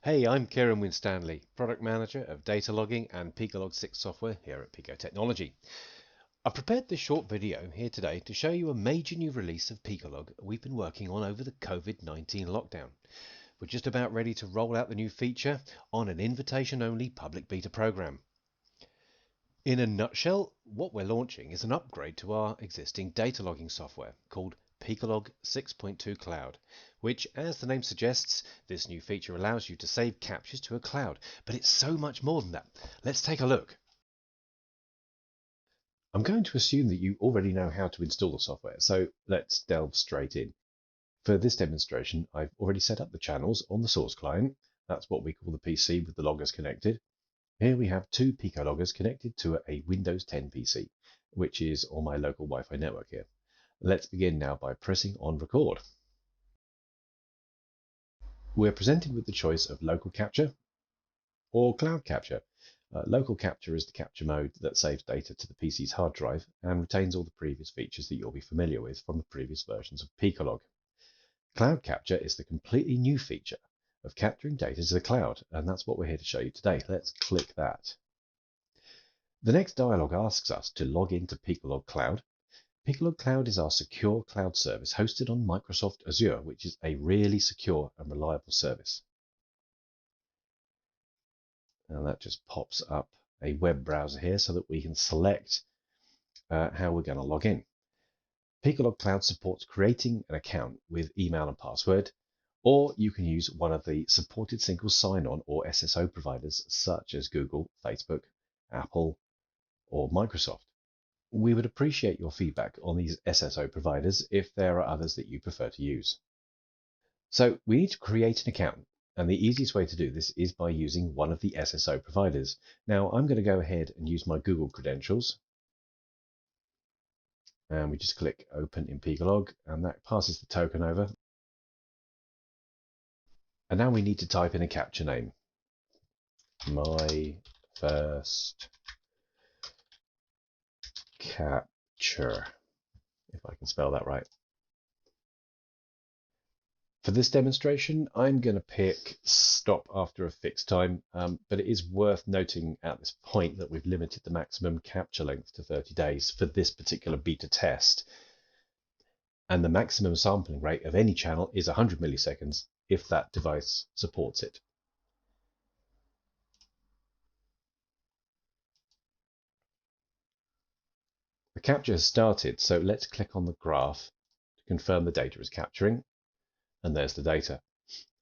Hey, I'm Kieran Winstanley, Product Manager of Data Logging and PicoLog 6 software here at Pico Technology. I've prepared this short video here today to show you a major new release of PicoLog we've been working on over the COVID-19 lockdown. We're just about ready to roll out the new feature on an invitation-only public beta program. In a nutshell, what we're launching is an upgrade to our existing data logging software called PicoLog 6.2 Cloud, which, as the name suggests, this new feature allows you to save captures to a cloud. But it's so much more than that. Let's take a look. I'm going to assume that you already know how to install the software, so let's delve straight in. For this demonstration, I've already set up the channels on the source client. That's what we call the PC with the loggers connected. Here we have two Pico loggers connected to a Windows 10 PC, which is on my local Wi-Fi network here. Let's begin now by pressing on record. We're presented with the choice of local capture or cloud capture. Local capture is the capture mode that saves data to the PC's hard drive and retains all the previous features that you'll be familiar with from the previous versions of PicoLog. Cloud capture is the completely new feature of capturing data to the cloud, and that's what we're here to show you today. Let's click that. The next dialog asks us to log into PicoLog Cloud. PicoLog Cloud is our secure cloud service hosted on Microsoft Azure, which is a really secure and reliable service. And that just pops up a web browser here so that we can select how we're going to log in. PicoLog Cloud supports creating an account with email and password, or you can use one of the supported single sign-on or SSO providers such as Google, Facebook, Apple, or Microsoft. We would appreciate your feedback on these SSO providers if there are others that you prefer to use. So we need to create an account, and the easiest way to do this is by using one of the SSO providers. Now I'm going to go ahead and use my Google credentials. And we just click open in PicoLog, and that passes the token over. And now we need to type in a capture name. My first capture, if I can spell that right. For this demonstration, I'm going to pick stop after a fixed time, but it is worth noting at this point that we've limited the maximum capture length to 30 days for this particular beta test. And the maximum sampling rate of any channel is 100 milliseconds if that device supports it. The capture has started, so let's click on the graph to confirm the data is capturing. And there's the data.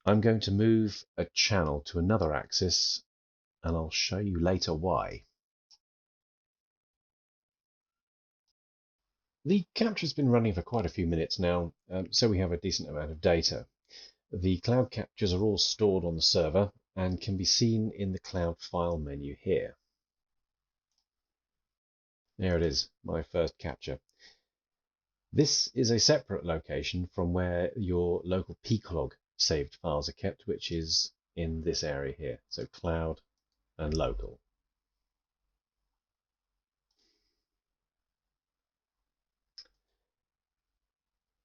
I'm going to move a channel to another axis, and I'll show you later why. The capture has been running for quite a few minutes now, so we have a decent amount of data. The cloud captures are all stored on the server and can be seen in the cloud file menu here. There it is, my first capture. This is a separate location from where your local PicoLog saved files are kept, which is in this area here. So cloud and local.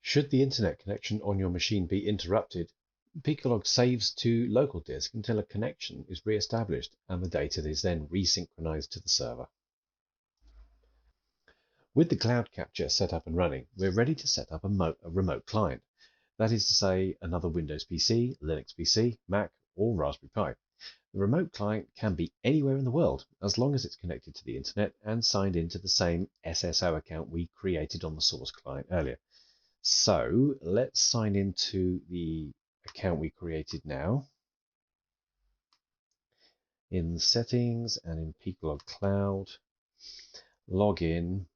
Should the internet connection on your machine be interrupted, PicoLog saves to local disk until a connection is re-established and the data is then resynchronized to the server. With the cloud capture set up and running, we're ready to set up a remote client. That is to say, another Windows PC, Linux PC, Mac, or Raspberry Pi. The remote client can be anywhere in the world, as long as it's connected to the internet and signed into the same SSO account we created on the source client earlier. So let's sign into the account we created now. In settings and in PicoLog Cloud, log in.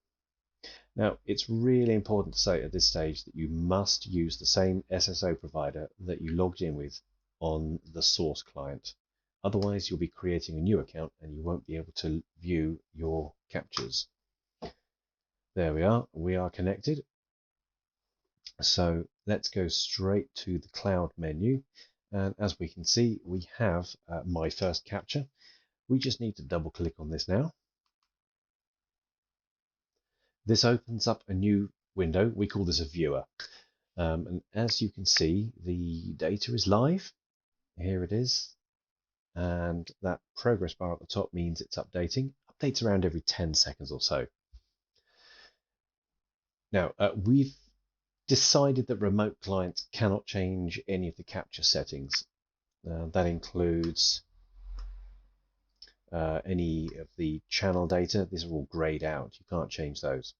Now, it's really important to say at this stage that you must use the same SSO provider that you logged in with on the source client. Otherwise, you'll be creating a new account and you won't be able to view your captures. There we are connected. So let's go straight to the cloud menu. And as we can see, we have my first capture. We just need to double click on this now. This opens up a new window. We call this a viewer. And as you can see, the data is live. Here it is. and that progress bar at the top means it's updating. Updates around every 10 seconds or so. Now, we've decided that remote clients cannot change any of the capture settings. That includes any of the channel data. These are all grayed out. You can't change those.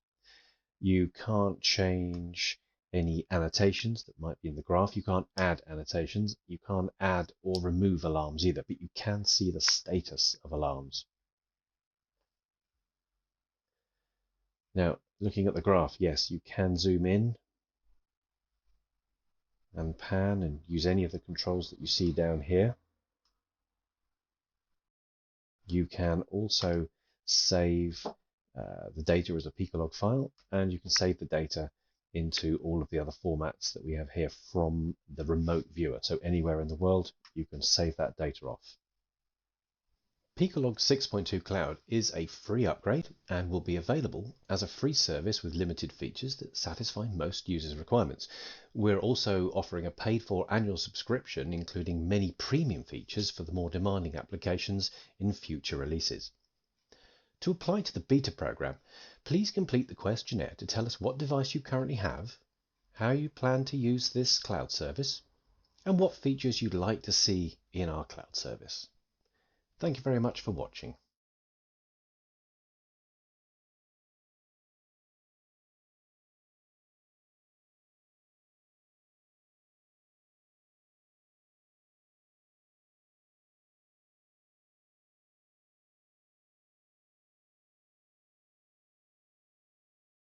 You can't change any annotations that might be in the graph. You can't add annotations. You can't add or remove alarms either, but you can see the status of alarms. Now, looking at the graph, yes, you can zoom in and pan and use any of the controls that you see down here. You can also save the data as a PicoLog file, and you can save the data into all of the other formats that we have here from the remote viewer. So anywhere in the world, you can save that data off. PicoLog 6.2 Cloud is a free upgrade and will be available as a free service with limited features that satisfy most users' requirements. We're also offering a paid-for annual subscription, including many premium features for the more demanding applications in future releases. To apply to the beta program, please complete the questionnaire to tell us what device you currently have, how you plan to use this cloud service, and what features you'd like to see in our cloud service. Thank you very much for watching.